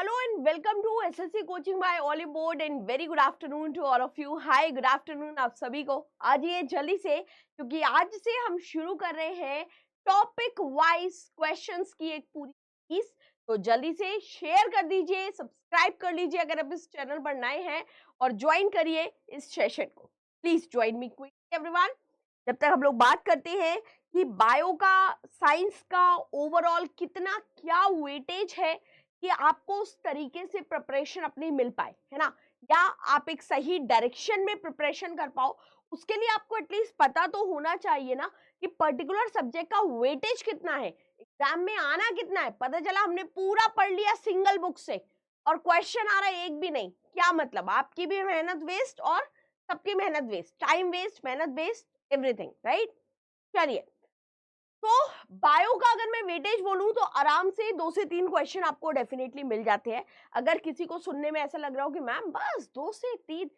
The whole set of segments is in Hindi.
Hello and welcome to SSC Coaching by Olive Board and very good afternoon to all of you. Hi, good afternoon आप सभी को. आज ये जल्दी से क्योंकि आज से हम शुरू कर रहे हैं टॉपिक वाइज क्वेश्चंस की एक पूरी सीरीज. तो जल्दी से शेयर कर दीजिए, सब्सक्राइब कर लीजिए अगर आप इस चैनल पर नए हैं और ज्वाइन करिए इस सेशन को. Please join me quickly everyone. जब तक हम लोग बात करते हैं कि बायो का, साइंस का ओवरऑल कितना क्या वेटेज है कि आपको उस तरीके से प्रिपरेशन अपनी मिल पाए, है ना, या आप एक सही डायरेक्शन में प्रिपरेशन कर पाओ, उसके लिए आपको एटलीस्ट पता तो होना चाहिए ना कि पर्टिकुलर सब्जेक्ट का वेटेज कितना है, एग्जाम में आना कितना है. पता चला हमने पूरा पढ़ लिया सिंगल बुक से और क्वेश्चन आ रहा है एक भी नहीं. क्या मतलब, आपकी भी मेहनत वेस्ट और सबकी मेहनत वेस्ट, टाइम वेस्ट, मेहनत वेस्ट, एवरीथिंग, राइट. चलिए, तो बायो का अगर मैं वेटेज बोलूं तो आराम से 2 से 3 क्वेश्चन आपको डेफिनेटली मिल जाते हैं. अगर किसी को सुनने में ऐसा लग रहा हो कि मैम बस 2 से 3,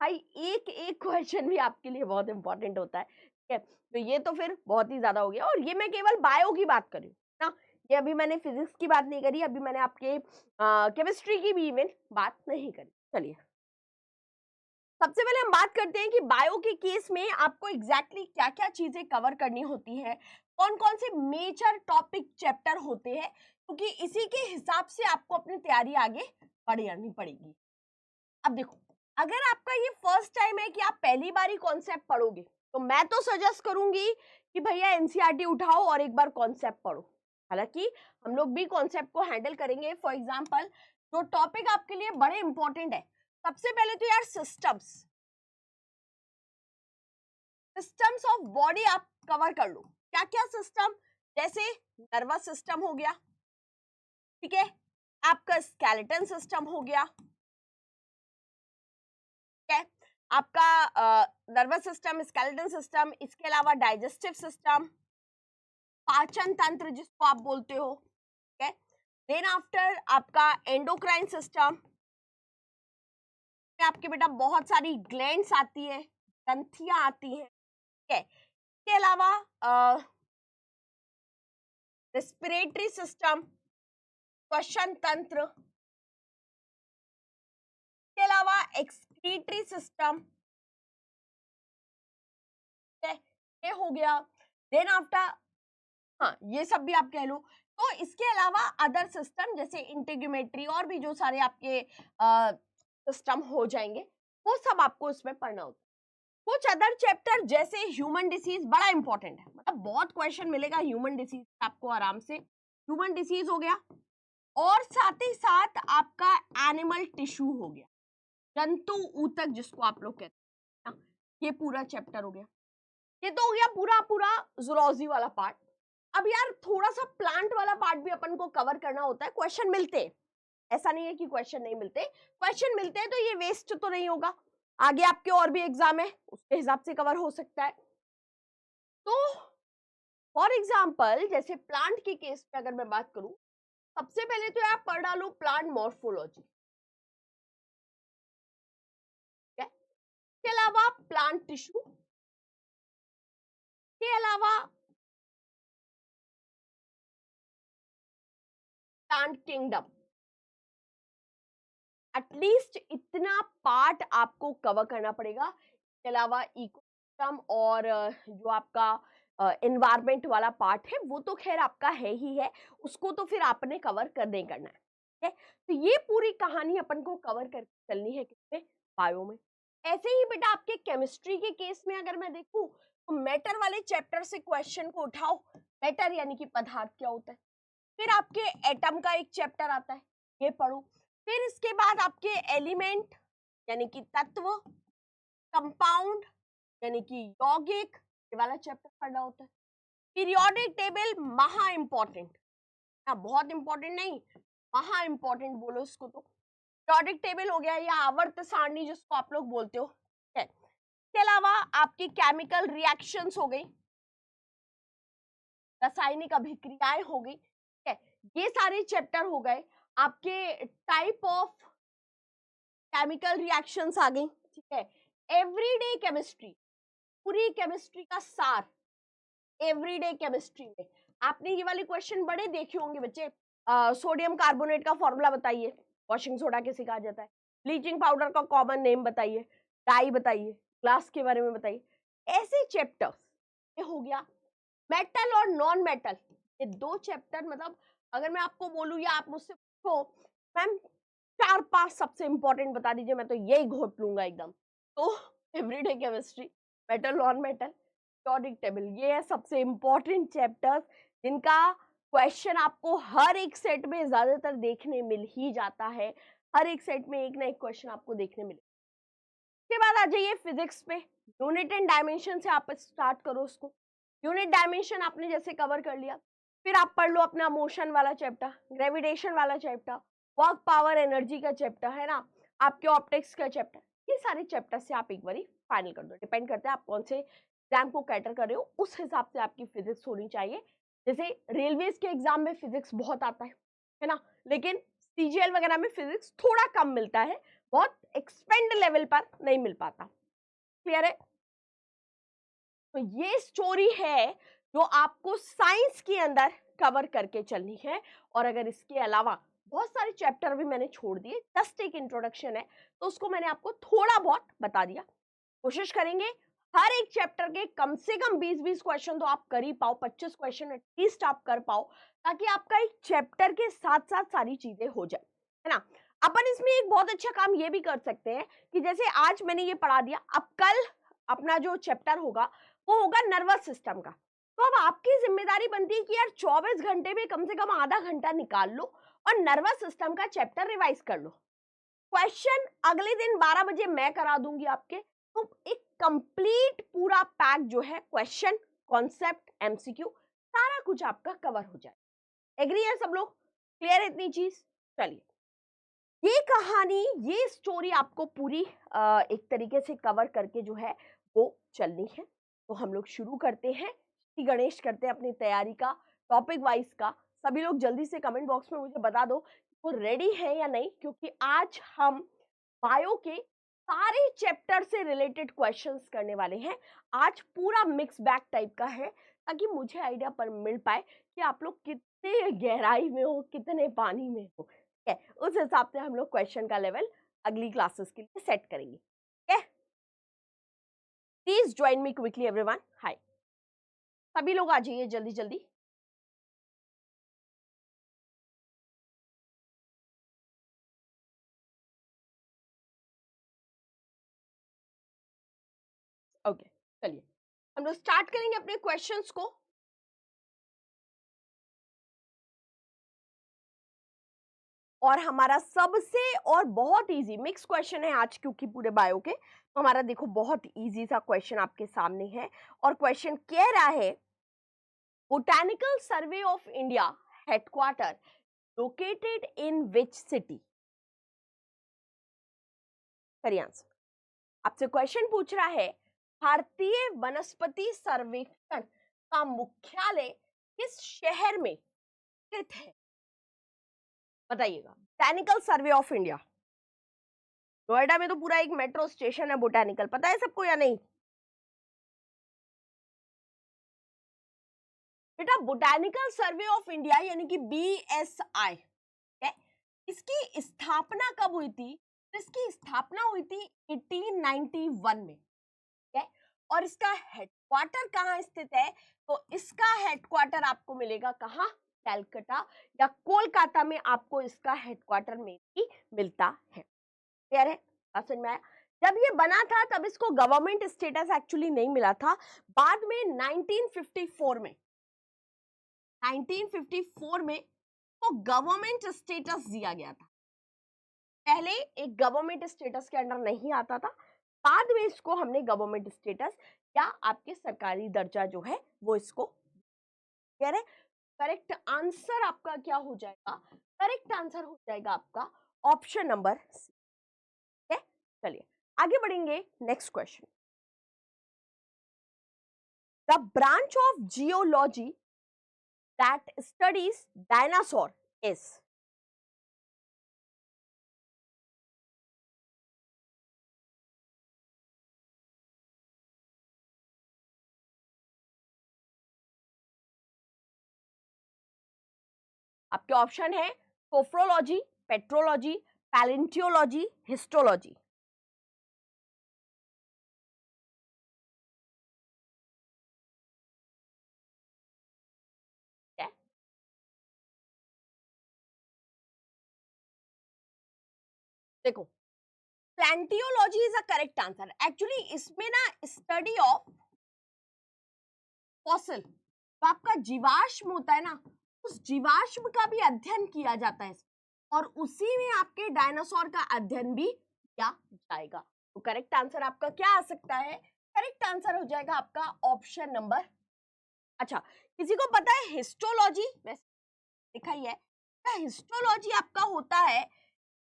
भाई एक एक क्वेश्चन भी आपके लिए बहुत इंपॉर्टेंट होता है. ठीक है, तो ये तो फिर बहुत ही ज्यादा हो गया. और ये मैं केवल बायो की बात कर रही हूँ ना, ये अभी मैंने फिजिक्स की बात नहीं करी, अभी मैंने आपके केमिस्ट्री की भी इवन बात नहीं करी. चलिए, सबसे पहले हम बात करते हैं कि बायो के केस में आपको एग्जैक्टली क्या क्या चीजें कवर करनी होती है, कौन कौन से मेजर टॉपिक चैप्टर होते हैं, क्योंकि इसी के हिसाब से आपको अपनी तैयारी आगे बढ़ानी पड़ेगी. अब देखो, अगर आपका ये फर्स्ट टाइम है कि आप पहली बार ही कॉन्सेप्ट पढ़ोगे, तो मैं तो सजेस्ट करूंगी कि भैया एनसीईआरटी उठाओ और एक बार कॉन्सेप्ट पढ़ो. हालांकि हम लोग भी कॉन्सेप्ट को हैंडल करेंगे. फॉर एग्जाम्पल, जो टॉपिक आपके लिए बड़े इंपॉर्टेंट है, सबसे पहले तो यार सिस्टम्स ऑफ बॉडी आप कवर कर लो. क्या क्या सिस्टम, जैसे नर्वस सिस्टम हो गया, ठीक है, आपका स्केलेटन सिस्टम हो गया, ठीक है, आपका नर्वस सिस्टम, स्केलेटन सिस्टम, इसके अलावा डाइजेस्टिव सिस्टम, पाचन तंत्र जिसको आप बोलते हो, ठीक है. देन आफ्टर आपका एंडोक्राइन सिस्टम, आपके बेटा बहुत सारी ग्लैंड्स आती है, ग्रंथियां आती हैं, ठीक है. इसके अलावा रेस्पिरेटरी सिस्टम, श्वसन तंत्र, के अलावा एक्सक्रीटरी सिस्टम, ये हो गया. देन आफ्टर, हाँ ये सब भी आप कह लो. तो इसके अलावा अदर सिस्टम जैसे इंटीग्यूमेट्री और भी जो सारे आपके सिस्टम हो जाएंगे, वो सब आपको इसमें पढ़ना होता है. कुछ अदर चैप्टर जैसे ह्यूमन डिसीज बड़ा इंपॉर्टेंट है, मतलब बहुत क्वेश्चन मिलेगा ह्यूमन डिसीज आपको आराम से. ह्यूमन डिसीज हो गया और साथ ही साथ आपका एनिमल टिश्यू हो गया, जंतु ऊतक जिसको आप लोग कहते हैं, ये पूरा चैप्टर हो गया. ये तो हो गया पूरा पूरा जूलॉजी वाला पार्ट. अब यार थोड़ा सा प्लांट वाला पार्ट भी अपन को कवर करना होता है. क्वेश्चन मिलते हैं, ऐसा नहीं है कि क्वेश्चन नहीं मिलते, क्वेश्चन मिलते हैं, तो ये वेस्ट तो नहीं होगा. आगे आपके और भी एग्जाम है, उसके हिसाब से कवर हो सकता है. तो फॉर एग्जाम्पल जैसे प्लांट के केस में अगर मैं बात करूं, सबसे पहले तो आप पढ़ डालो प्लांट मॉर्फोलॉजी, के अलावा प्लांट टिश्यू, के अलावा प्लांट किंगडम. एटलीस्ट इतना पार्ट आपको कवर करना पड़ेगा. इसके अलावा इकोसिस्टम और जो आपका एनवायरमेंट वाला पार्ट है वो तो खैर आपका है ही है, उसको तो फिर आपने कवर करना ही करना है. ठीक है, तो ये पूरी कहानी अपन को कवर करके चलनी है किसमें, बायो में. ऐसे ही बेटा आपके केमिस्ट्री के केस में अगर मैं देखूं तो मैटर वाले चैप्टर से क्वेश्चन को उठाओ. मैटर यानी कि पदार्थ क्या होता है. फिर आपके एटम का एक चैप्टर आता है, ये पढ़ो. फिर इसके बाद आपके एलिमेंट यानी कि तत्व, कंपाउंड यानी कि यौगिक, ये वाला चैप्टर पढ़ना होता है. पीरियोडिक टेबल महा इंपॉर्टेंट, बहुत इंपॉर्टेंट नहीं, महा इंपॉर्टेंट बोलो इसको. तो पीरियोडिक टेबल हो गया या आवर्त सारणी जिसको आप लोग बोलते हो. इसके अलावा आपकी केमिकल रिएक्शंस हो गई, रासायनिक अभिक्रियाएं हो गई, ठीक है, ये सारे चैप्टर हो गए. आपके टाइप ऑफ केमिकल रिएक्शंस आ गई, ठीक है. एवरीडे केमिस्ट्री, पूरी केमिस्ट्री का सार एवरीडे केमिस्ट्री में. आपने ये वाले क्वेश्चन बड़े देखे होंगे बच्चे, सोडियम कार्बोनेट का फॉर्मूला बताइए, वॉशिंग सोडा किसे कहा जाता है, ब्लीचिंग पाउडर का कॉमन नेम बताइए, डाई बताइए, ग्लास के बारे में बताइए। ऐसे चैप्टर्स ये हो गया। मेटल और नॉन मेटल, ये दो चैप्टर, मतलब अगर मैं आपको बोलूं या आप मुझसे पूछो मैम 4-5 सबसे इंपॉर्टेंट बता दीजिए, मैं तो यही घोट लूंगा एकदम। तो everyday chemistry, metal non metal, periodic table, ये है सबसे इंपॉर्टेंट चैप्टर्स जिनका क्वेश्चन आपको हर एक सेट में ज्यादातर देखने मिल ही जाता है। हर एक सेट में एक ना एक क्वेश्चन आपको देखने मिले। उसके बाद आ जाइए फिजिक्स पे। यूनिट एंड डायमेंशन से आप स्टार्ट करो उसको। यूनिट डायमेंशन आपने जैसे कवर कर लिया, फिर आप पढ़ लो अपना मोशन वाला चैप्टर, ग्रेविटेशन वाला चैप्टर, वर्क पावर एनर्जी का चैप्टर है ना, आपके ऑप्टिक्स का चैप्टर। ये सारे चैप्टर से आप एक बार फाइनल कर दो। डिपेंड करता है आप कौन से एग्जाम को कैटर कर रहे हो, उस हिसाब से आपकी फिजिक्स होनी चाहिए। जैसे रेलवेज के एग्जाम में फिजिक्स बहुत आता है ना, लेकिन सीजीएल वगैरह में फिजिक्स थोड़ा कम मिलता है, बहुत एक्सपेंड लेवल पर नहीं मिल पाता। क्लियर है? तो ये स्टोरी है जो आपको साइंस के अंदर कवर करके चलनी है। और अगर इसके अलावा बहुत सारे चैप्टर भी मैंने छोड़ दिए, जस्ट एक इंट्रोडक्शन है तो उसको मैंने आपको थोड़ा बहुत बता दिया। कोशिश करेंगे हर एक चैप्टर के कम से कम 20-20 क्वेश्चन तो आप कर ही पाओ, 25 क्वेश्चन एटलीस्ट आप कर पाओ, ताकि आपका एक चैप्टर के साथ साथ सारी चीजें हो जाए, है ना। अपन इसमें एक बहुत अच्छा काम ये भी कर सकते हैं कि जैसे आज मैंने ये पढ़ा दिया, अब कल अपना जो चैप्टर होगा वो होगा नर्वस सिस्टम का। तो अब आपकी जिम्मेदारी बनती है कि यार 24 घंटे में कम से कम आधा घंटा निकाल लो और नर्वस सिस्टम का चैप्टर रिवाइज कर लो। क्वेश्चन अगले दिन 12 बजे मैं करा दूंगी आपके। तो एक कंप्लीट पूरा पैक जो है, क्वेश्चन, कॉन्सेप्ट, एमसीक्यू, सारा कुछ आपका कवर हो जाए। एग्री है सब लोग? क्लियर है इतनी चीज? चलिए, ये कहानी, ये स्टोरी आपको पूरी एक तरीके से कवर करके जो है वो चलनी है। तो हम लोग शुरू करते हैं, श्री गणेश करते हैं अपनी तैयारी का, टॉपिक वाइज का। सभी लोग जल्दी से कमेंट बॉक्स में मुझे बता दो वो रेडी है या नहीं, क्योंकि आज हम बायो के सारे चैप्टर से रिलेटेड क्वेश्चंस करने वाले हैं। आज पूरा मिक्स बैग टाइप का है, ताकि मुझे आइडिया पर मिल पाए कि आप लोग कितने गहराई में हो, कितने पानी में हो। है, उस हिसाब से हम लोग क्वेश्चन का लेवल अगली क्लासेस के लिए सेट करेंगे। ठीक है, please join me quickly everyone. Hi, सभी लोग आ जाइए जल्दी जल्दी। ओके, चलिए हम लोग स्टार्ट करेंगे अपने क्वेश्चंस को। और हमारा सबसे और बहुत इजी मिक्स क्वेश्चन है आज, क्योंकि पूरे बायो के, तो हमारा देखो बहुत इजी सा क्वेश्चन आपके सामने है। और क्वेश्चन कह रहा है, botanical survey of India headquarter located in which city? करिए आंसर। आपसे क्वेश्चन पूछ रहा है, भारतीय वनस्पति सर्वेक्षण का मुख्यालय किस शहर में स्थित है? बताइएगा। Botanical survey of India, Noida में तो पूरा एक मेट्रो स्टेशन है बोटैनिकल, पता है सबको या नहीं? बेटा बोटैनिकल सर्वे ऑफ इंडिया यानी कि BSI है, इसकी स्थापना कब हुई थी? तो इसकी स्थापना हुई थी 1891 में, है। और इसका हेडक्वार्टर कहाँ स्थित है? तो इसका हेडक्वार्टर आपको मिलेगा कहाँ? कलकत्ता या कोलकाता में आपको इसका हेडक्वार्टर में ही मिलता है। क्लियर है? बात समझ में आया? जब ये बना था तब इसको गवर्नमेंट स्टेटस एक्चुअली नहीं मिला था। बाद में 1954 में 1954 में तो गवर्नमेंट स्टेटस दिया गया था। पहले एक गवर्नमेंट स्टेटस के अंडर नहीं आता था, बाद में इसको हमने गवर्नमेंट स्टेटस या आपके सरकारी दर्जा जो है वो इसको कह रहे। करेक्ट आंसर आपका क्या हो जाएगा? करेक्ट आंसर हो जाएगा आपका ऑप्शन नंबर सी। चलिए आगे बढ़ेंगे, next question. The branch of geology that studies dinosaur is? आपके ऑप्शन है सोफ्रोलॉजी, पेट्रोलॉजी, पैलेंटियोलॉजी, हिस्टोलॉजी। देखो, palaeontology is a correct answer. Actually इसमें ना स्टडी ऑफ फॉसिल, तो आपका जीवाश्म होता है ना, उस जीवाश्म का भी अध्ययन किया जाता है और उसी में आपके डायनासोर का अध्ययन भी किया जाएगा। तो करेक्ट आंसर आपका क्या आ सकता है? करेक्ट आंसर हो जाएगा आपका ऑप्शन नंबर। अच्छा, किसी को पता है हिस्टोलॉजी? वैसे लिखा ही है, हिस्टोलॉजी आपका होता है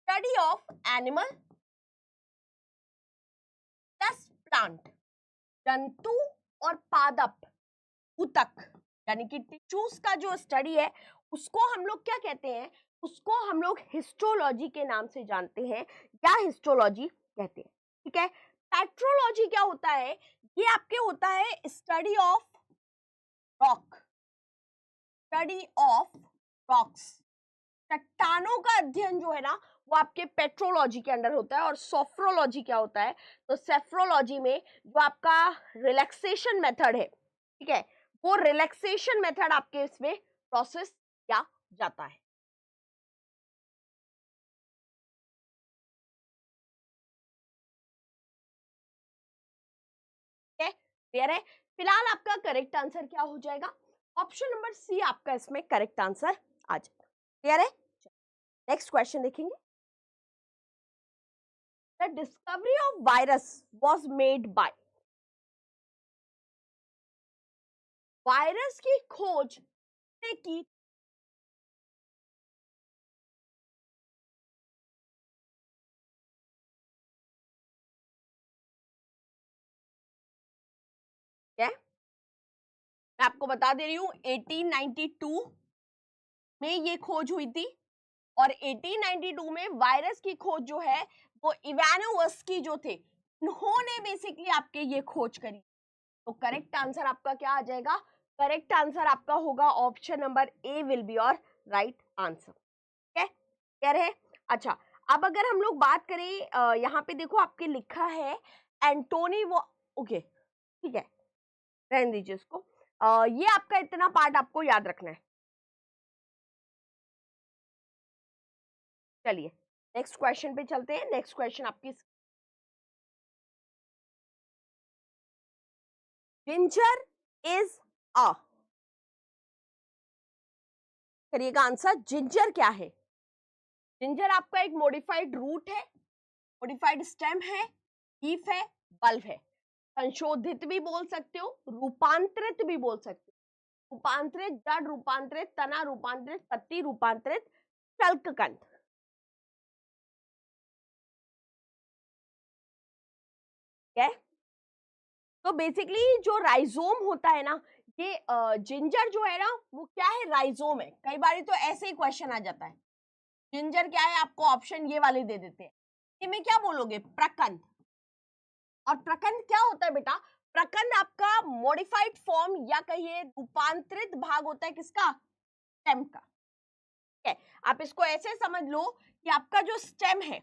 study of animal plus plant, जंतु और पादप, ऊतक, यानी कि टिश्यूज का जो स्टडी है उसको हम लोग क्या कहते हैं? उसको हम लोग हिस्टोलॉजी के नाम से जानते हैं या हिस्टोलॉजी कहते हैं। ठीक है। पेट्रोलॉजी क्या होता है? ये आपके होता है study of rock, study of rocks, चट्टानों का अध्ययन जो है ना वो आपके पेट्रोलॉजी के अंडर होता है। और सोफ्रोलॉजी क्या होता है? तो सेफ्रोलॉजी में जो आपका रिलैक्सेशन मेथड है, ठीक है, वो रिलैक्सेशन मेथड आपके इसमें प्रोसेस किया जाता है। क्लियर है? फिलहाल आपका करेक्ट आंसर क्या हो जाएगा? ऑप्शन नंबर सी आपका इसमें करेक्ट आंसर आ जाएगा। क्लियर है? नेक्स्ट क्वेश्चन देखेंगे। The discovery of virus was made by, virus की खोज ने की। क्या? मैं आपको बता दे रही हूँ 1892 में ये खोज हुई थी और 1892 में वायरस की खोज जो है वो इवानोवस्की जो थे उन्होंने बेसिकली आपके ये खोज करी। तो करेक्ट आंसर आपका क्या आ जाएगा? करेक्ट आंसर आपका होगा option number A will be your right answer. ठीक है? क्लियर है? अच्छा, अब अगर हम लोग बात करें, यहाँ पे देखो आपके लिखा है एंटोनी वो, ओके ठीक है, रहने दीजिए इसको। ये आपका इतना पार्ट आपको याद रखना है। चलिए नेक्स्ट क्वेश्चन पे चलते हैं। नेक्स्ट क्वेश्चन आपकी, जिंजर इज अ, करिएगा आंसर, जिंजर क्या है? जिंजर आपका एक मॉडिफाइड रूट है, मॉडिफाइड स्टेम है, लीफ है, बल्ब है। संशोधित भी बोल सकते हो, रूपांतरित भी बोल सकते हो। रूपांतरित, जड़ रूपांतरित, तना रूपांतरित, पत्ती रूपांतरित, शल्ककंद। क्या है? तो बेसिकली जो राइजोम होता है ना, ये जिंजर जो है ना वो क्या है? राइजोम है। कई बार तो ऐसे ही क्वेश्चन आ जाता है, जिंजर क्या है, आपको ऑप्शन ये वाले दे देते हैं, इनमें क्या बोलोगे? प्रकंद। और प्रकंद क्या होता है बेटा? प्रकंद आपका मॉडिफाइड फॉर्म या कहिए रूपांतरित भाग होता है किसका? स्टेम का। ठीक है, आप इसको ऐसे समझ लो कि आपका जो स्टेम है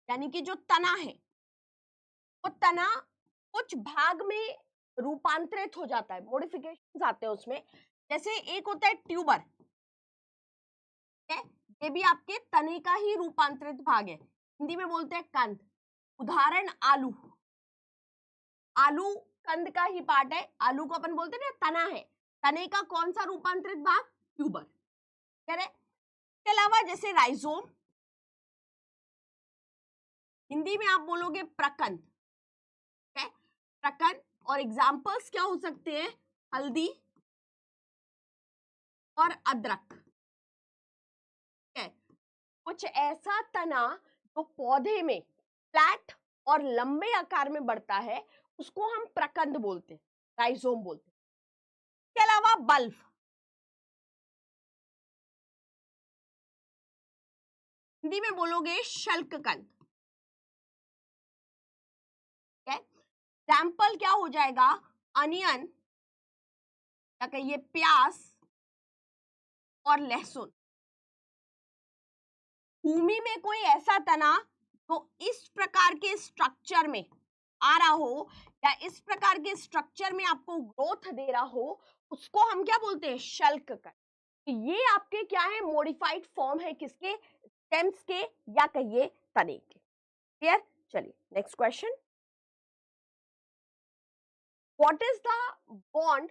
यानी कि जो तना है, वो तना कुछ भाग में रूपांतरित हो जाता है, मॉडिफिकेशंस आते हैं उसमें। जैसे एक होता है ट्यूबर, ये भी आपके तने का ही रूपांतरित भाग है, हिंदी में बोलते हैं कंद। उदाहरण आलू, आलू कंद का ही पार्ट है। आलू को अपन बोलते हैं ना तना है, तने का कौन सा रूपांतरित भाग? ट्यूबर। कह रहे इसके अलावा जैसे राइजोम, हिंदी में आप बोलोगे प्रकंद। प्रकंद और एग्जाम्पल्स क्या हो सकते हैं? हल्दी और अदरक। कुछ ऐसा तना जो पौधे में फ्लैट और लंबे आकार में बढ़ता है उसको हम प्रकंद बोलते हैं, राइजोम बोलते हैं। इसके अलावा बल्ब, हिंदी में बोलोगे शल्ककंद। एग्जाम्पल क्या हो जाएगा? अनियन या कहिए प्याज और लहसुन। भूमि में कोई ऐसा तना तो इस प्रकार के स्ट्रक्चर में आ रहा हो या इस प्रकार के स्ट्रक्चर में आपको ग्रोथ दे रहा हो, उसको हम क्या बोलते हैं? शल्क कर। ये आपके क्या है? मॉडिफाइड फॉर्म है किसके? स्टेम्स के या कहिए तने के। क्लियर? चलिए next question. What is the bond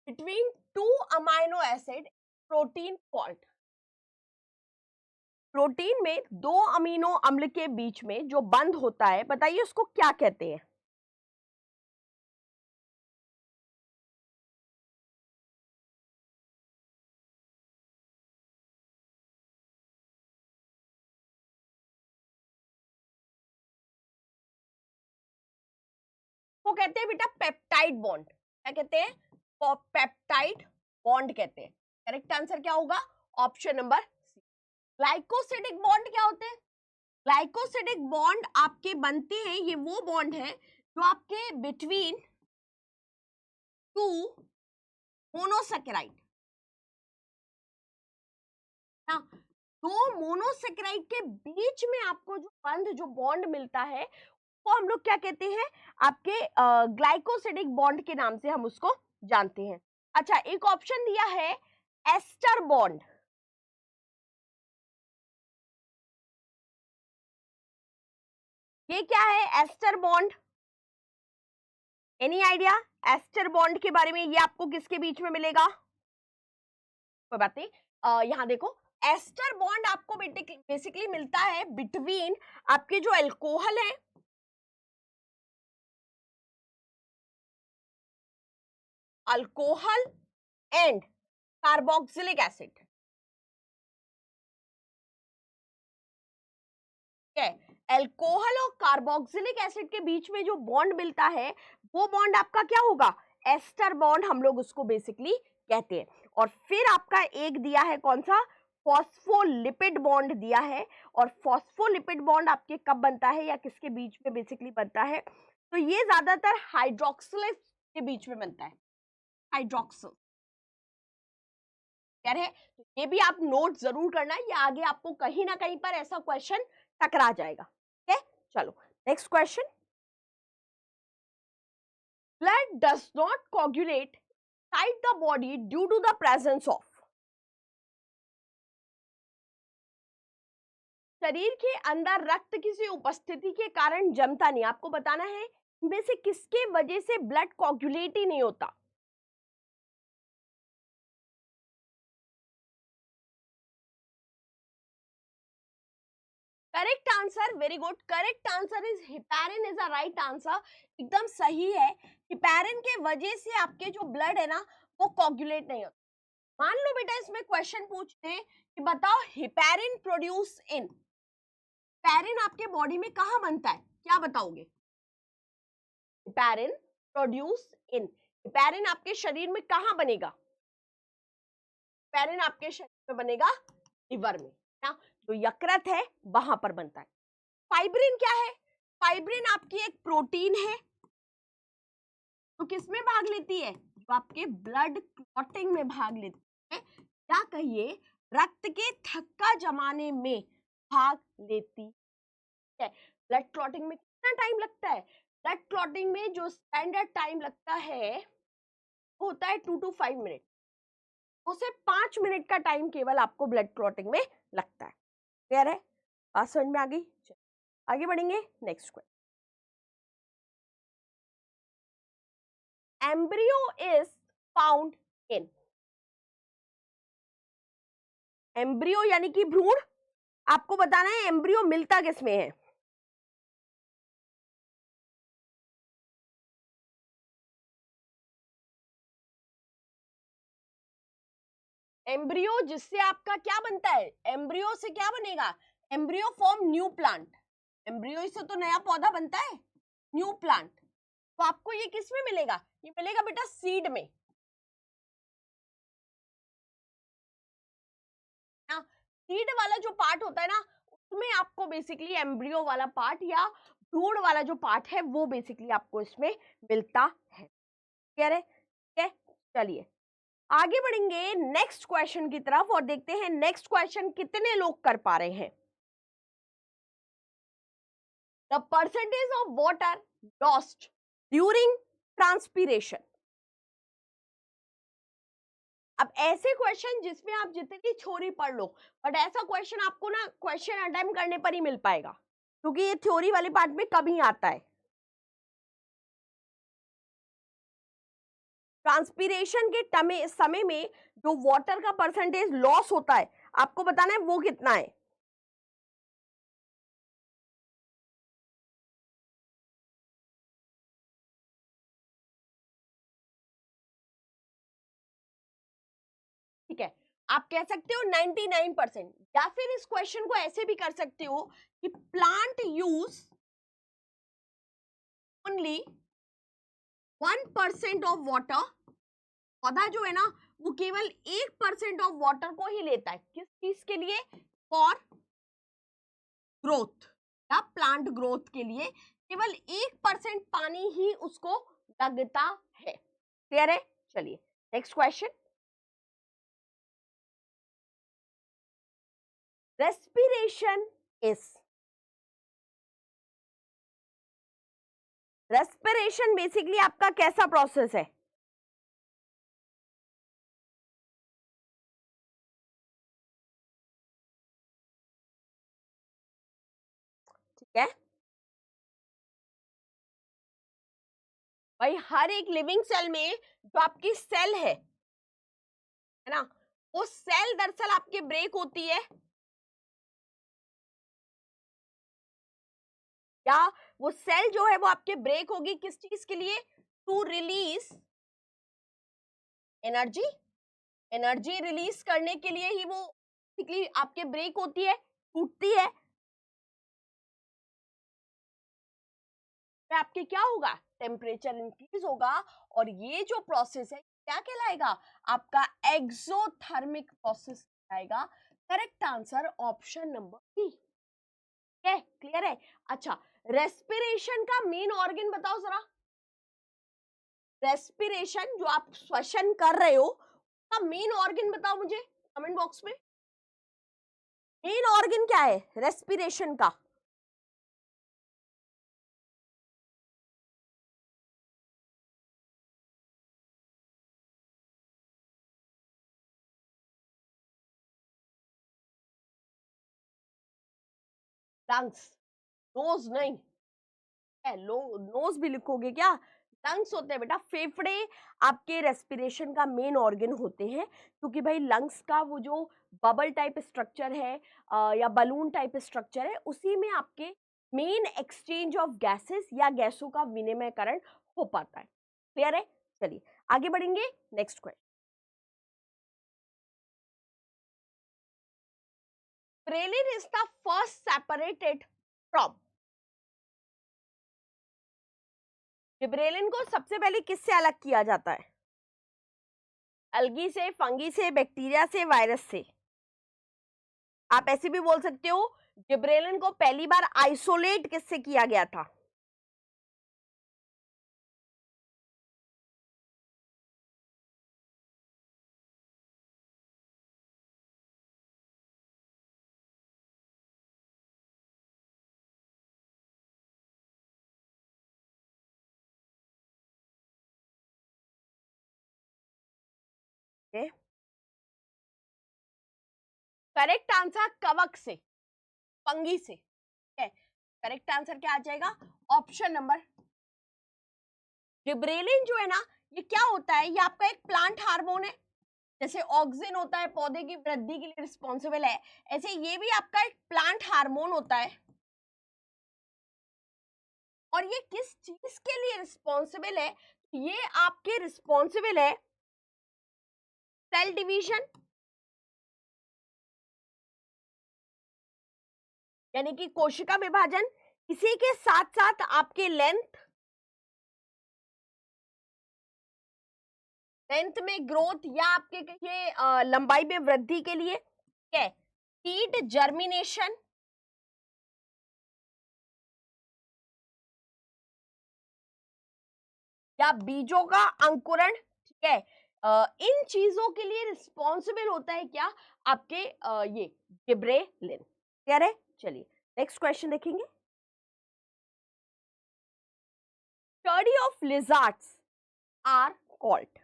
between two amino acid protein called? Protein में दो अमीनो अम्ल के बीच में जो बंध होता है, बताइए उसको क्या कहते हैं? वो कहते हैं बेटा पेप्टाइड बॉन्ड। क्या कहते हैं? पेप्टाइड बॉन्ड कहते हैं। करेक्ट आंसर क्या होगा? Option number C. Glycosidic bond क्या होते हैं? ग्लाइकोसिडिक बॉन्ड आपके बनते हैं, ये वो बॉन्ड है जो आपके बिटवीन टू मोनोसेकेराइड, दो मोनोसेकेराइड के बीच में आपको जो बंध, जो बॉन्ड मिलता है, वो हम लोग क्या कहते हैं? आपके ग्लाइकोसिडिक बॉन्ड के नाम से हम उसको जानते हैं। अच्छा, एक ऑप्शन दिया है एस्टर बॉन्ड। ये क्या है ester bond? Any idea ester bond के बारे में? ये आपको किसके बीच में मिलेगा? कोई बात नहीं, यहां देखो, एस्टर बॉन्ड आपको बेसिकली मिलता है बिटवीन आपके जो अल्कोहल है, अल्कोहल एंड कार्बोक्सिलिक एसिड। है अल्कोहल और कार्बोक्सिलिक एसिड के बीच में जो बॉन्ड मिलता है, वो बॉन्ड आपका क्या होगा? एस्टर बॉन्ड हम लोग उसको बेसिकली कहते हैं। और फिर आपका एक दिया है कौन सा? फॉस्फोलिपिड बॉन्ड दिया है। और फॉस्फोलिपिड बॉन्ड आपके कब बनता है या किसके बीच में बेसिकली बनता है? तो ये ज्यादातर हाइड्रोक्सिल के बीच में बनता है। हाइड्रोक्सिल कह रहे हैं, तो ये भी आप नोट जरूर करना, ये आगे आपको कहीं ना कहीं पर ऐसा क्वेश्चन टकरा जाएगा। ठीक है, चलो next question. Blood does not coagulate inside the body due to the presence of। शरीर के अंदर रक्त किसी उपस्थिति के कारण जमता नहीं। आपको बताना है इनमें से किसके वजह से ब्लड कोगुलेट ही नहीं होता। Correct answer, very good, correct answer is heparin is a right answer. एकदम सही है। हिपैरिन के वजह से आपके जो ब्लड है ना, वो कोगुलेट नहीं होता। मान लो बेटा इसमें क्वेश्चन पूछते हैं कि बताओ हिपैरिन प्रोड्यूस इन, हिपैरिन आपके बॉडी में कहाँ बनता है? क्या बताओगे? हिपैरिन प्रोड्यूस इन, हिपैरिन आपके शरीर में कहाँ बनेगा? हिपैरिन आपके शरीर में बनेगा लिवर में ना, जो यकृत है वहां पर बनता है। फाइब्रिन क्या है? फाइब्रिन आपकी एक प्रोटीन है, तो किसमें भाग लेती है? जो आपके ब्लड क्लॉटिंग में भाग लेती है, या कहिए रक्त के थक्का जमाने में भाग लेती है। ब्लड क्लॉटिंग में कितना टाइम लगता है? ब्लड क्लॉटिंग में जो स्टैंडर्ड टाइम लगता है होता है 2 to 5 मिनट। उसे 5 मिनट का टाइम केवल आपको ब्लड क्लॉटिंग में लगता है। क्लियर है? बात समझ में आ गई? आगे बढ़ेंगे next question. Embryo is found in, embryo यानी कि भ्रूण। आपको बताना है एम्ब्रियो मिलता किसमें है? एम्ब्रियो जिससे आपका क्या बनता है? एम्ब्रियो से क्या बनेगा? Embryo form new plant. Embryo से तो नया पौधा बनता है, न्यू प्लांट। तो आपको ये किस में मिलेगा? ये मिलेगा बेटा सीड में ना। सीड वाला जो पार्ट होता है ना, उसमें आपको बेसिकली एम्ब्रियो वाला पार्ट या भ्रूण वाला जो पार्ट है वो बेसिकली आपको इसमें मिलता है। क्लियर है? ठीक है, चलिए आगे बढ़ेंगे नेक्स्ट क्वेश्चन की तरफ और देखते हैं नेक्स्ट क्वेश्चन कितने लोग कर पा रहे हैं। The percentage of water lost during transpiration. अब ऐसे क्वेश्चन जिसमें आप जितनी थ्योरी पढ़ लो, बट ऐसा क्वेश्चन आपको ना क्वेश्चन अटेम्प्ट करने पर ही मिल पाएगा, क्योंकि ये थ्योरी वाले पार्ट में कभी आता है। ट्रांसपीरेशन के समय में जो वाटर का परसेंटेज लॉस होता है, आपको बताना है वो कितना है। ठीक है, आप कह सकते हो 99%, या फिर इस क्वेश्चन को ऐसे भी कर सकते हो कि plant use only 1% of water. पौधा जो है ना वो केवल 1% ऑफ वाटर को ही लेता है। किस चीज के लिए? फॉर ग्रोथ या प्लांट ग्रोथ के लिए केवल 1% पानी ही उसको लगता है। क्लियर है? चलिए next question. Respiration is, respiration basically आपका कैसा प्रोसेस है? ठीक है भाई, हर एक लिविंग सेल में जो आपकी सेल है ना, वो सेल दरअसल आपके ब्रेक होती है, या वो सेल जो है वो आपके ब्रेक होगी किस चीज के लिए? To release energy. Energy release करने के लिए ही वो बेसिकली आपके ब्रेक होती है, टूटती है। आपके क्या होगा? टेम्परेचर इंक्रीज होगा, और ये जो प्रोसेस है क्या कहलाएगा? आपका एक्सोथर्मिक प्रोसेस कहलाएगा। Correct answer option number B. है क्लियर है? अच्छा, रेस्पिरेशन का मेन ऑर्गन बताओ जरा। रेस्पिरेशन जो आप श्वसन कर रहे हो का मेन ऑर्गन बताओ मुझे कमेंट बॉक्स में। मेन ऑर्गन क्या है रेस्पिरेशन का? लंग्स। नोज नहीं है, नोज भी लिखोगे क्या? लंग्स होते हैं बेटा, फेफड़े आपके रेस्पिरेशन का मेन ऑर्गन होते हैं, क्योंकि भाई लंग्स का वो जो बबल टाइप स्ट्रक्चर है या बलून टाइप स्ट्रक्चर है, उसी में आपके मेन एक्सचेंज ऑफ गैसेस या गैसों का विनिमयकरण हो पाता है। क्लियर है? चलिए आगे बढ़ेंगे। Next question. Ghrelin is the first separated from। Gibberellin को सबसे पहले किससे अलग किया जाता है? एल्गी से, फंगी से, बैक्टीरिया से, वायरस से। आप ऐसे भी बोल सकते हो जिब्रेलिन को पहली बार आइसोलेट किससे किया गया था? करेक्ट आंसर कवक से, फंगी से। करेक्ट आंसर क्या आ जाएगा? Option number. जिब्रेलिन जो है ना, ये क्या होता है? ये आपका एक प्लांट हार्मोन है। जैसे ऑक्सीजन होता है पौधे की वृद्धि के लिए रिस्पॉन्सिबल है, ऐसे ये भी आपका एक प्लांट हार्मोन होता है। और ये किस चीज के लिए रिस्पॉन्सिबल है? ये आपके रिस्पॉन्सिबल है सेल डिवीजन, यानी कि कोशिका विभाजन। इसी के साथ साथ आपके लेंथ में ग्रोथ, या आपके कहिए लंबाई में वृद्धि के लिए। ठीक है, सीड जर्मिनेशन, या बीजों का अंकुरण। ठीक है, इन चीजों के लिए रिस्पॉन्सिबल होता है क्या? आपके ये जिब्रेलिन। क्लियर है? चलिए नेक्स्ट क्वेश्चन देखेंगे। Study of lizards are called?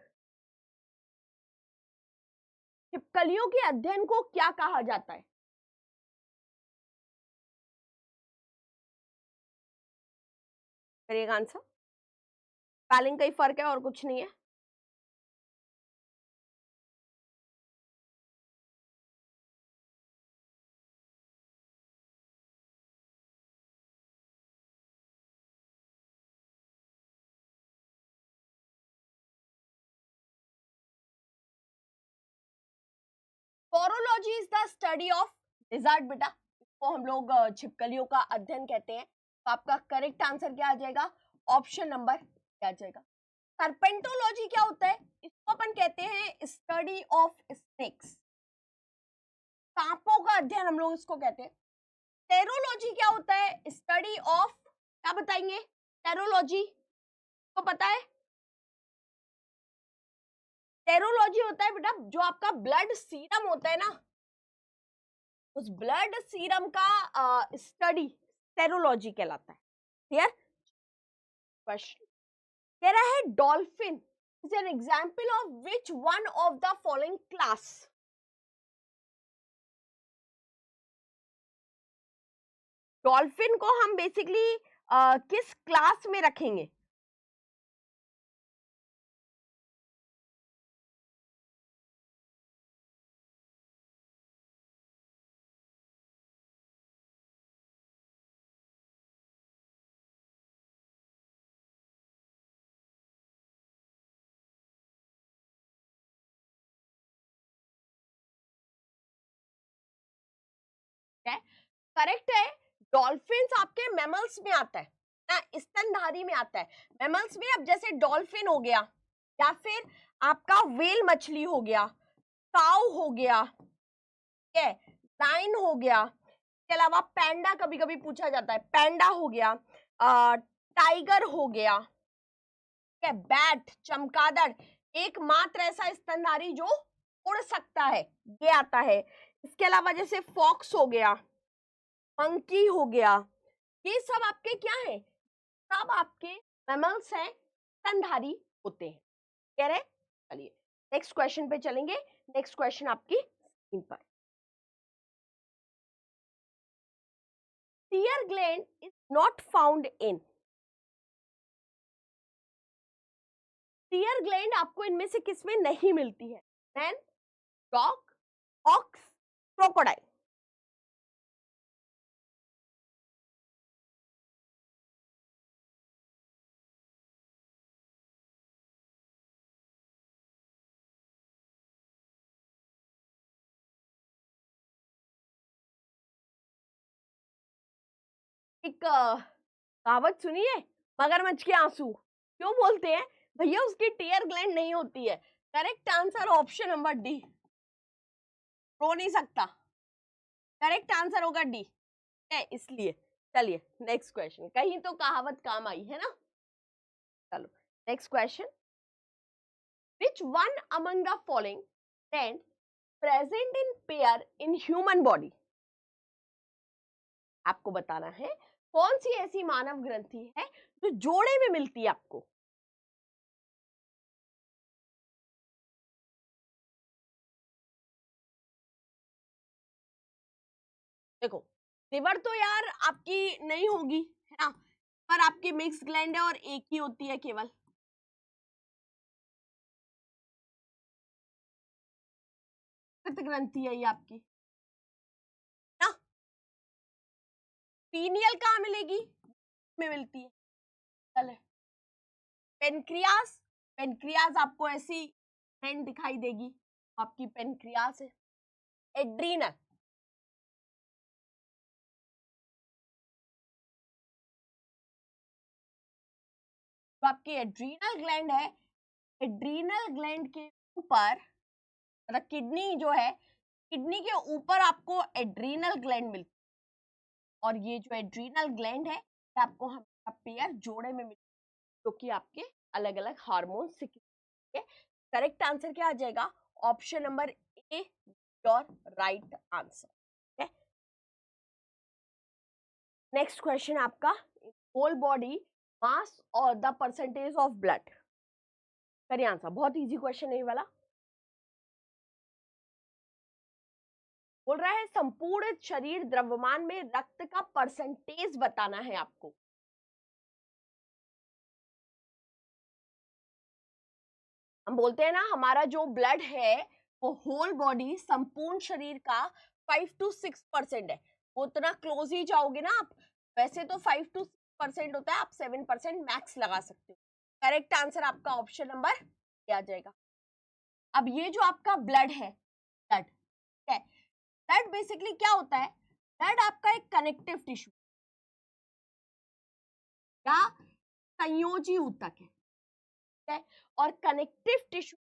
छिपकलियों के अध्ययन को क्या कहा जाता है? करिएगा आंसर। स्पेलिंग का ही फर्क है और कुछ नहीं है। Saurology is the study of lizard बेटा, इसको हम लोग छिपकलियों का अध्ययन कहते हैं। तो आपका करेक्ट आंसर क्या आ जाएगा? ऑप्शन नंबर क्या आ जाएगा? सर्पेंटोलॉजी क्या होता है? इसको अपन कहते हैं स्टडी ऑफ स्नेक्स, सांपों का अध्ययन हम लोग इसको कहते हैं। टेरोलॉजी क्या होता है? स्टडी ऑफ, क्या बताएंगे? टेरोलॉजी को पता है? टेरोलॉजी होता है बेटा जो आपका ब्लड सीरम होता है ना, उस ब्लड सीरम का स्टडी सेरोलॉजी कहलाता है। क्लियर? क्वेश्चन कह रहा है dolphin is an example of which one of the following class? Dolphin को हम बेसिकली किस क्लास में रखेंगे? करेक्ट है, डॉल्फिन्स आपके मैमल्स में आता है ना, स्तनधारी में आता है। मैमल्स में अब जैसे डॉल्फिन हो गया, या फिर आपका व्हेल मछली हो गया, काऊ हो गया, ठीक है, लाइन हो गया, इसके अलावा पैंडा कभी कभी पूछा जाता है, पैंडा हो गया, टाइगर हो गया, ठीक है, बैट, चमगादड़, एकमात्र ऐसा स्तनधारी जो उड़ सकता है, ये आता है। इसके अलावा जैसे फॉक्स हो गया, मंकी हो गया, ये सब आपके क्या है? सब आपके मैमल्स हैं, स्तनधारी होते हैं। कह रहे? चलिए नेक्स्ट क्वेश्चन पे चलेंगे। नेक्स्ट क्वेश्चन आपकी स्क्रीन पर। Tear gland is not found in, tear gland आपको इनमें से किसमें नहीं मिलती है? Man, dog, ox, crocodile. एक कहावत सुनी है, मगरमच्छ के आंसू क्यों बोलते हैं? भैया उसकी टीयर ग्लैंड नहीं होती है। Correct answer option number D, रो नहीं सकता। करेक्ट आंसर होगा डी है, इसलिए। चलिए नेक्स्ट क्वेश्चन, कहीं तो कहावत काम आई है ना। चलो next question, which one among the following gland present in pair in human body? आपको बताना है कौन सी ऐसी मानव ग्रंथि है जो जोड़े में मिलती है आपको। देखो, लिवर तो यार आपकी नहीं होगी, है ना, पर आपकी मिक्स ग्लैंड है और एक ही होती है केवल। ग्रंथि है ये आपकी ना। पीनियल कहाँ मिलेगी? में मिलती है। चले, पेनक्रियास, पेनक्रियास आपको ऐसी ग्लैंड दिखाई देगी, आपकी पेनक्रियास है। एड्रीनल, तो आपकी एड्रीनल ग्लैंड है, एड्रीनल ग्लैंड के ऊपर मतलब किडनी जो है, किडनी के ऊपर आपको एड्रीनल ग्लैंड मिलती है। और ये जो एड्रीनल ग्लैंड है आपको हमेशा पेयर जोड़े में मिलती है, जो कि आपके अलग अलग हार्मोन सिक्रीट। करेक्ट आंसर क्या आ जाएगा? Option number A, your right answer. Next question आपका, होल बॉडी मास और द परसेंटेज ऑफ ब्लड। करिए आंसर, बहुत इजी क्वेश्चन है ये वाला। बोल रहा है संपूर्ण शरीर द्रव्यमान में रक्त का परसेंटेज बताना है आपको। हम बोलते हैं ना हमारा जो ब्लड है वो होल बॉडी संपूर्ण शरीर का 5 to 6% है। वो उतना क्लोज ही जाओगे ना आप, वैसे तो 5 to 6% होता है, आप 7% मैक्स लगा सकते हो। करेक्ट आंसर आपका ऑप्शन नंबर आ जाएगा। अब ये जो आपका ब्लड है, ब्लड है, ब्लड बेसिकली क्या होता है? ब्लड आपका एक कनेक्टिव टिश्यू या संयोजी ऊतक है। और कनेक्टिव टिश्यू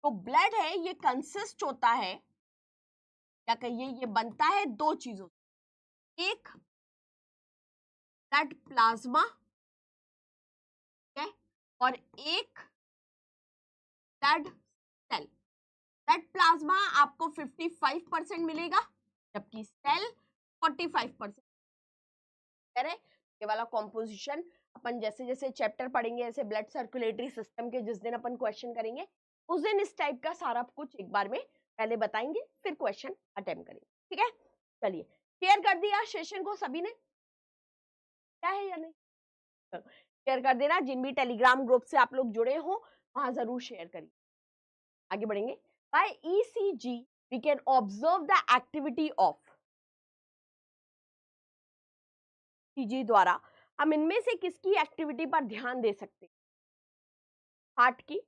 जो ब्लड है ये कंसिस्ट होता है, क्या कहिए, ये बनता है दो चीजों, एक ब्लड प्लाज्मा है और एक ब्लड सेल। ब्लड प्लाज्मा आपको 55% मिलेगा जबकि सेल 45%। ये वाला कॉम्पोजिशन अपन जैसे जैसे चैप्टर पढ़ेंगे, ऐसे ब्लड सर्कुलेटरी सिस्टम के जिस दिन अपन क्वेश्चन करेंगे उस दिन इस टाइप का सारा कुछ एक बार में पहले बताएंगे, फिर क्वेश्चन अटेम्प्ट करेंगे। ठीक है, चलिए शेयर कर दिया सेशन को सभी ने, क्या है या नहीं? शेयर कर देना, जिन भी टेलीग्राम ग्रुप से आप लोग जुड़े हो वहां जरूर शेयर करिए। आगे बढ़ेंगे। By ECG we can observe the activity of, ECG द्वारा हम इनमें से किसकी एक्टिविटी पर ध्यान दे सकते हैं? हार्ट की,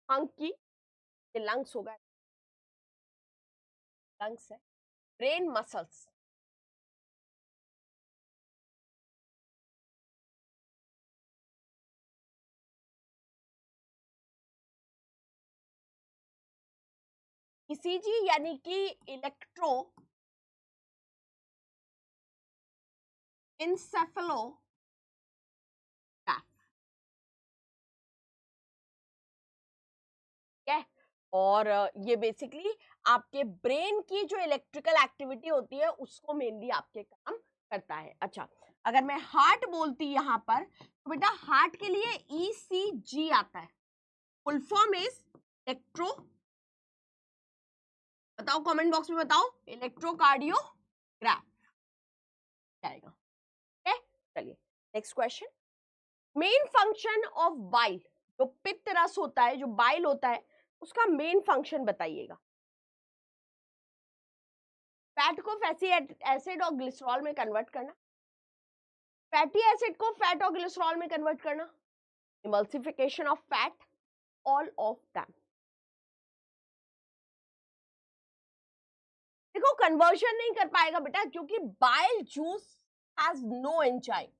लंग की, ये लंग्स होगा, लंग्स है, ब्रेन मसल्स। ईसीजी यानी कि इलेक्ट्रो इंसेफेलोग्राफ, है। और ये बेसिकली आपके ब्रेन की जो इलेक्ट्रिकल एक्टिविटी होती है उसको मेनली आपके काम करता है। अच्छा, अगर मैं हार्ट बोलती यहाँ पर तो बेटा हार्ट के लिए ईसीजी आता है, फुल फॉर्म इज इलेक्ट्रो, बताओ कमेंट बॉक्स में बताओ, इलेक्ट्रोकार्डियोग्राफ जाएगा। चलिए next question. Main function of bile, जो पित्त रस होता है, जो बाइल होता है, उसका मेन फंक्शन बताइएगा। फैट को फैटी एसिड और ग्लिसरॉल में कन्वर्ट करना, फैटी एसिड को फैट और ग्लिसरॉल में कन्वर्ट करना, emulsification of fat, all of them. देखो कन्वर्शन नहीं कर पाएगा बेटा क्योंकि bile juice has no enzyme,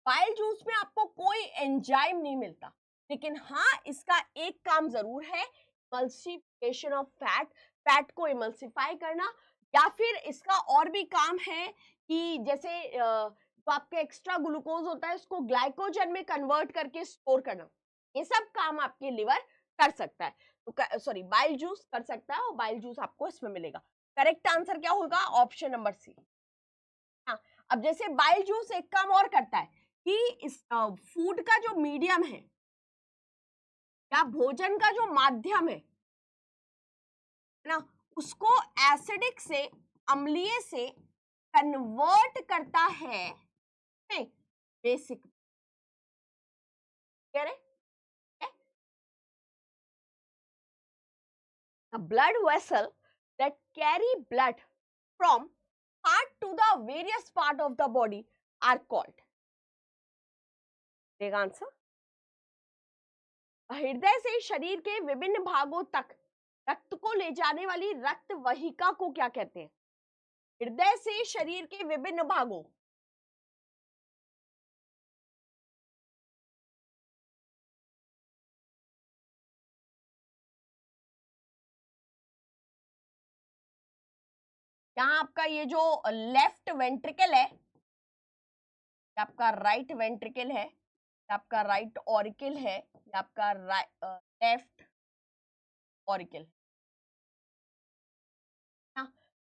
bile juice में आपको कोई एंजाइम नहीं मिलता, लेकिन हाँ इसका एक काम जरूर है, इमल्सिफिकेशन ऑफ फैट, फैट को इमल्सिफाई करना, या फिर इसका और भी काम है कि जैसे जो आपके एक्स्ट्रा ग्लूकोज होता है उसको ग्लाइकोजन में कन्वर्ट करके स्टोर करना, ये सब काम आपके लिवर कर सकता है। तो सॉरी बाइल जूस कर सकता है और बाइल जूस आपको इसमें मिलेगा। करेक्ट आंसर क्या होगा? Option number C. हाँ, अब जैसे बाइल जूस एक काम और करता है कि इस फूड का जो मीडियम है या भोजन का जो माध्यम है ना, उसको एसिडिक से अम्लीय से कन्वर्ट करता है बेसिक, कह रहे a blood vessel that carry blood from heart to the various part of the body are called, देगा आंसर। हृदय से शरीर के विभिन्न भागों तक रक्त को ले जाने वाली रक्त वाहिका को क्या कहते हैं? हृदय से शरीर के विभिन्न भागों, यहाँ आपका ये जो लेफ्ट वेंट्रिकल है, आपका राइट वेंट्रिकल है, आपका राइट ऑरिकल है, आपका लेफ्ट ऑरिकल,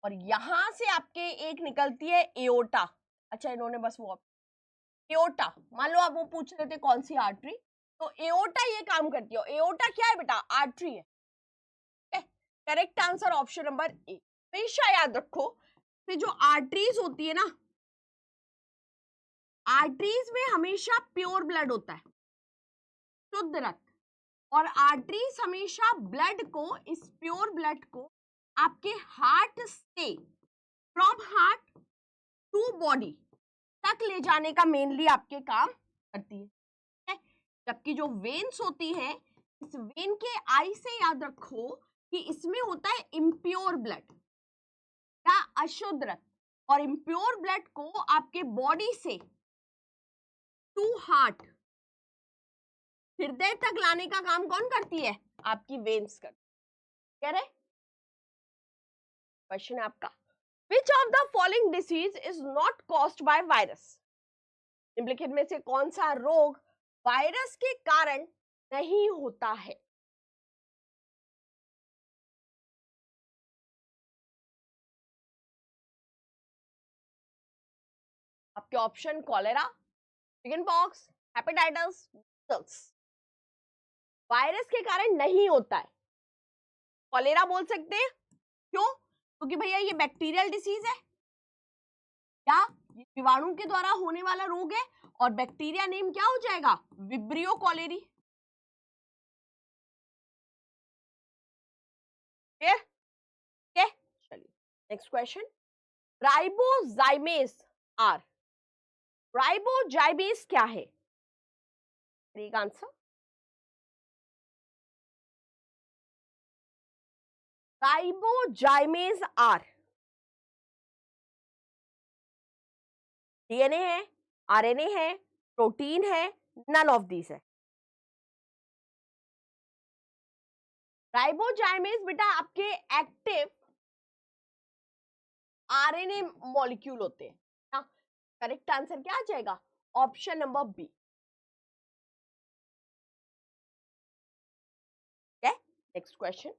और यहां से आपके एक निकलती है एओर्टा। अच्छा इन्होंने बस वो एओर्टा, मान लो आप वो पूछ रहे थे कौन सी आर्टरी, तो एओर्टा ये काम करती है। एओर्टा क्या है बेटा? आर्टरी है। Correct answer option number A. हमेशा याद रखो कि जो आर्टरीज होती है ना, आर्टरीज में हमेशा प्योर ब्लड होता है, शुद्ध रक्त, और आर्टरीज हमेशा ब्लड को, इस प्योर ब्लड को आपके हार्ट से, फ्रॉम हार्ट टू बॉडी तक ले जाने का मेनली आपके काम करती है। जबकि जो वेन्स होती है, इस वेन के आई से याद रखो कि इसमें होता है इम्प्योर ब्लड या अशुद्ध रक्त, और इम्प्योर ब्लड को आपके बॉडी से टू हार्ट, हृदय तक लाने का काम कौन करती है? आपकी वेन्स करती है। क्वेश्चन है आपका, which of the following disease is not caused by virus? निम्नलिखित में से कौन सा रोग वायरस के कारण नहीं होता है? आपके option cholera, chicken pox, hepatitis, measles. Virus के कारण नहीं होता है। कॉलेरा बोल सकते हैं, क्यों? क्योंकि भैया ये बैक्टीरियल डिसीज है, या ये जीवाणु के द्वारा होने वाला रोग है, और बैक्टीरिया नेम क्या हो जाएगा? Vibrio cholerae. चलिए नेक्स्ट क्वेश्चन, राइबोजाइमेस आर, राइबोजाइमेस क्या है? एक आंसर, राइबोजाइमेस आर डीएनए है, आरएनए है, प्रोटीन है, नन ऑफ दीज है। राइबोजाइमेस बेटा आपके एक्टिव आरएनए मॉलिक्यूल होते हैं ना। करेक्ट आंसर क्या आ जाएगा? Option number B. Next question,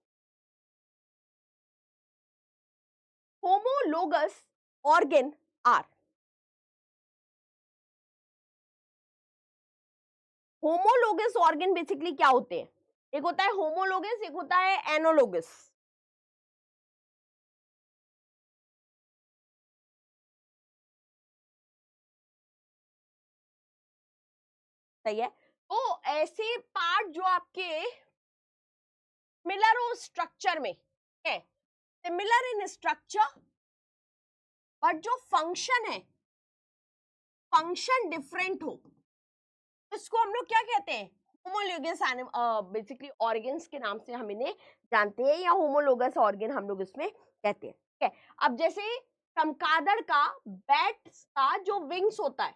homologous organ are, homologous organ basically क्या होते हैं? एक होता है होमोलोगस, एक होता है एनोलोगस। सही है। तो ऐसे पार्ट जो आपके सिमिलर हो स्ट्रक्चर में है, सिमिलर इन स्ट्रक्चर, बट जो फंक्शन है, फंक्शन डिफरेंट हो, इसको हम लोग क्या कहते हैं? होमोलोगस बेसिकली ऑर्गन्स के नाम से हम इन्हें जानते हैं, या होमोलोगस ऑर्गन हम लोग इसमें कहते हैं। ठीक है, अब जैसे चमगादड़ का, बैट का जो विंग्स होता है,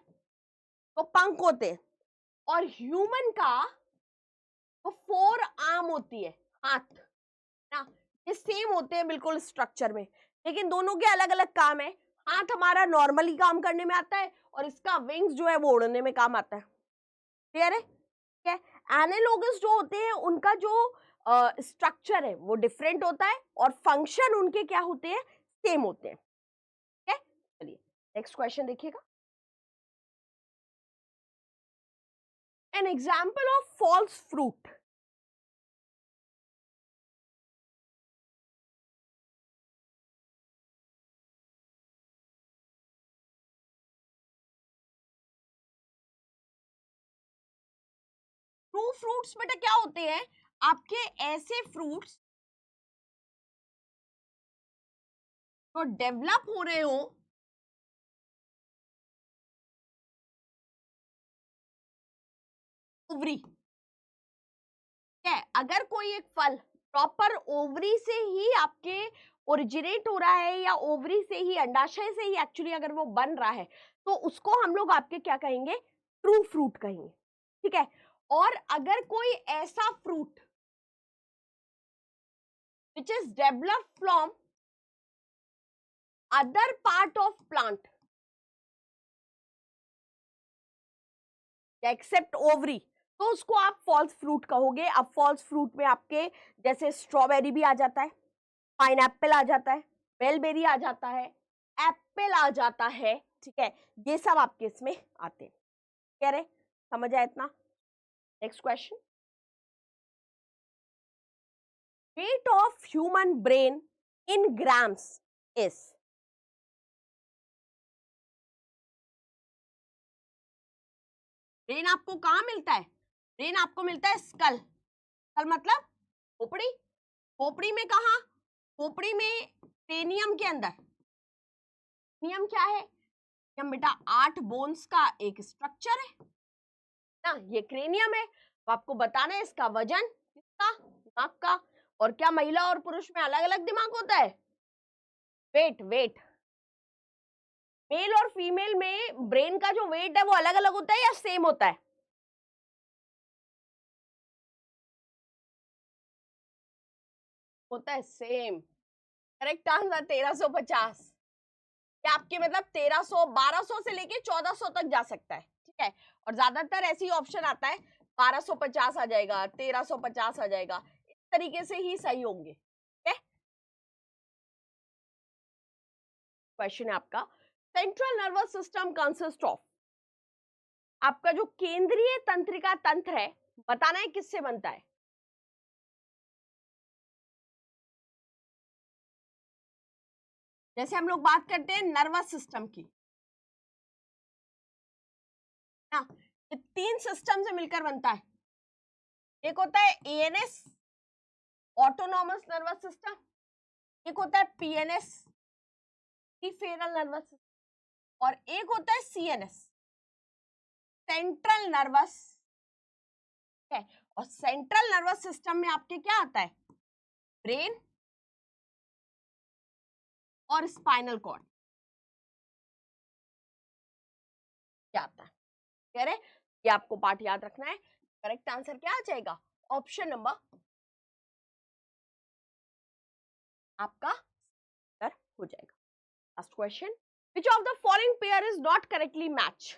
तो पंख होते हैं, और ह्यूमन का तो 4 आर्म होती है, हाथ ना, ये सेम होते हैं बिल्कुल स्ट्रक्चर में, लेकिन दोनों के अलग अलग काम है। हाथ हमारा नॉर्मली काम करने में आता है, और इसका विंग्स जो है वो उड़ने में काम आता है। क्लियर है? ठीक है, एनालॉगस जो होते हैं उनका जो स्ट्रक्चर है वो डिफरेंट होता है, और फंक्शन उनके क्या होते हैं? सेम होते हैं। ठीक है, चलिए नेक्स्ट क्वेश्चन देखिएगा, an example of false fruit. True fruits बेटा क्या होते हैं? आपके ऐसे फ्रूट्स जो डेवलप हो रहे हो, ओवरी। है, अगर कोई एक फल प्रॉपर ओवरी से ही आपके ओरिजिनेट हो रहा है, या ओवरी से ही, अंडाशय से ही एक्चुअली अगर वो बन रहा है, तो उसको हम लोग आपके क्या कहेंगे? ट्रू फ्रूट कहेंगे। ठीक है, और अगर कोई ऐसा fruit which is developed from other part of plant except ovary, तो उसको आप फॉल्स फ्रूट कहोगे। अब फॉल्स फ्रूट में आपके जैसे स्ट्रॉबेरी भी आ जाता है, पाइनएप्पल आ जाता है, बेलबेरी आ जाता है, एप्पल आ जाता है। ठीक है, ये सब आपके इसमें आते हैं। कह रहे, समझ आया इतना? Next question, weight of human brain in grams is, brain आपको कहाँ मिलता है? ब्रेन आपको मिलता है स्कल, स्कल मतलब खोपड़ी, खोपड़ी में कहा? खोपड़ी में क्रेनियम के अंदर। क्रेनियम क्या है? क्रेनियम बेटा 8 बोन्स का एक स्ट्रक्चर है ना, ये क्रेनियम है। तो आपको बताना है इसका वजन किसका? दिमाग का। और क्या महिला और पुरुष में अलग अलग दिमाग होता है? वेट, वेट मेल और फीमेल में ब्रेन का जो वेट है वो अलग अलग होता है या सेम होता है? होता है सेम। Correct answer 1350। ये आपके मतलब 1300 1200 से लेके 1400 तक जा सकता है, ठीक है। और ज्यादातर ऐसी ऑप्शन आता है 1250 आ जाएगा, 1350 आ जाएगा, इस तरीके से ही सही होंगे, ठीक है। क्वेश्चन है आपका, central nervous system consist of, आपका जो केंद्रीय तंत्रिका तंत्र है बताना है किससे बनता है? जैसे हम लोग बात करते हैं नर्वस सिस्टम की ना, ये 3 सिस्टम से मिलकर बनता है। एक होता है एएनएस, ऑटोनॉमस नर्वस सिस्टम, एक होता है पीएनएस, पेरिफेरल नर्वस सिस्टम, और एक होता है सीएनएस, सेंट्रल नर्वस है। और सेंट्रल नर्वस सिस्टम में आपके क्या आता है? ब्रेन और स्पाइनल कॉर्ड क्या आता है? कह रहे ये आपको पार्ट याद रखना है। करेक्ट आंसर क्या आ जाएगा? ऑप्शन नंबर आपका हो जाएगा। Last question, which of the following pair is not correctly match,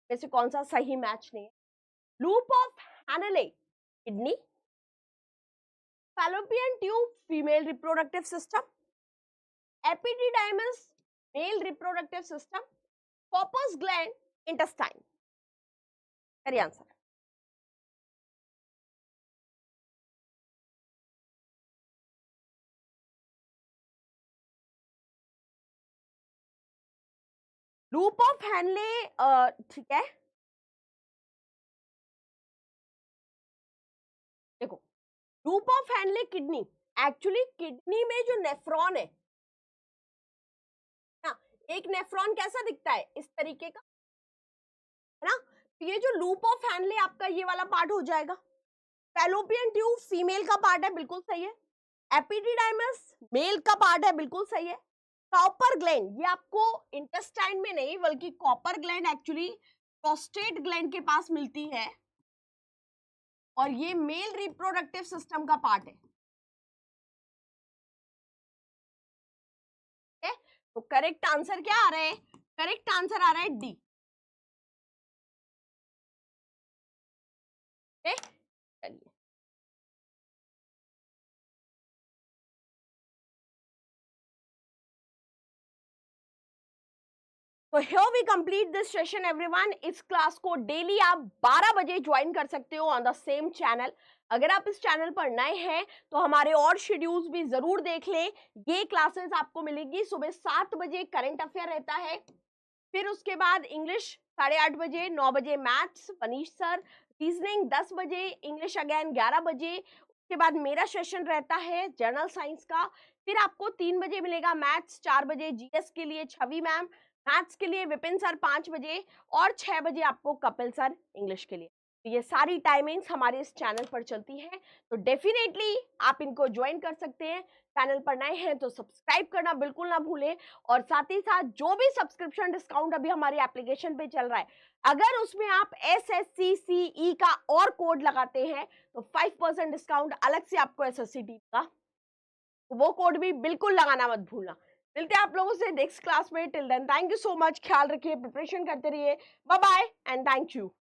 में से कौन सा सही मैच नहीं है? Loop of Henle kidney, fallopian tube female reproductive system, epididymis male reproductive system, corpus gland intestine. करिए आंसर। लूप ऑफ हैनले, ठीक है, देखो loop of Henle kidney, actually kidney में जो नेफ्रॉन है ना, एक नेफ्रॉन कैसा दिखता है? इस तरीके का, है ना। तो ये जो लूप ऑफ हैनले आपका ये वाला पार्ट हो जाएगा। फैलोपियन ट्यूब फीमेल का पार्ट है, बिल्कुल सही है। एपिडिडाइमस मेल का पार्ट है, बिल्कुल सही है। कॉपर ग्लैंड ये आपको इंटेस्टाइन में नहीं बल्कि copper gland actually prostate gland के पास मिलती है, और ये मेल रिप्रोडक्टिव सिस्टम का पार्ट है। तो करेक्ट आंसर क्या आ रहा है? करेक्ट आंसर आ रहा है डी। चलिए, तो here we complete this session everyone। इस क्लास को डेली आप 12 बजे ज्वाइन कर सकते हो ऑन द सेम चैनल। अगर आप इस चैनल पर नए हैं तो हमारे और शेड्यूल्स भी जरूर देख लें। ये क्लासेस आपको मिलेगी सुबह 7 बजे, करंट अफेयर रहता है, फिर उसके बाद इंग्लिश 8:30 बजे, 9 बजे मैथ्स वनीश सर, रीजनिंग 10 बजे, इंग्लिश अगेन 11 बजे, उसके बाद मेरा सेशन रहता है जनरल साइंस का, फिर आपको 3 बजे मिलेगा मैथ्स, 4 बजे जीएस के लिए छवि मैम, मैथ्स के लिए विपिन सर 5 बजे, और 6 बजे आपको कपिल सर इंग्लिश के लिए। तो ये सारी टाइमिंग्स हमारे इस चैनल पर चलती हैं, तो डेफिनेटली आप इनको ज्वाइन कर सकते हैं। चैनल पर नए हैं तो सब्सक्राइब करना बिल्कुल ना भूलें, और साथ ही साथ जो भी सब्सक्रिप्शन डिस्काउंट अभी हमारी एप्लीकेशन पे चल रहा है, अगर उसमें आप SSCCE का और कोड लगाते हैं तो 5% डिस्काउंट अलग से आपको SSCT का, तो वो कोड भी बिल्कुल लगाना मत भूलना। मिलते हैं आप लोगों से नेक्स्ट क्लास में। Till then thank you so much, ख्याल रखिए, प्रिपरेशन करते रहिए, bye bye and thank you.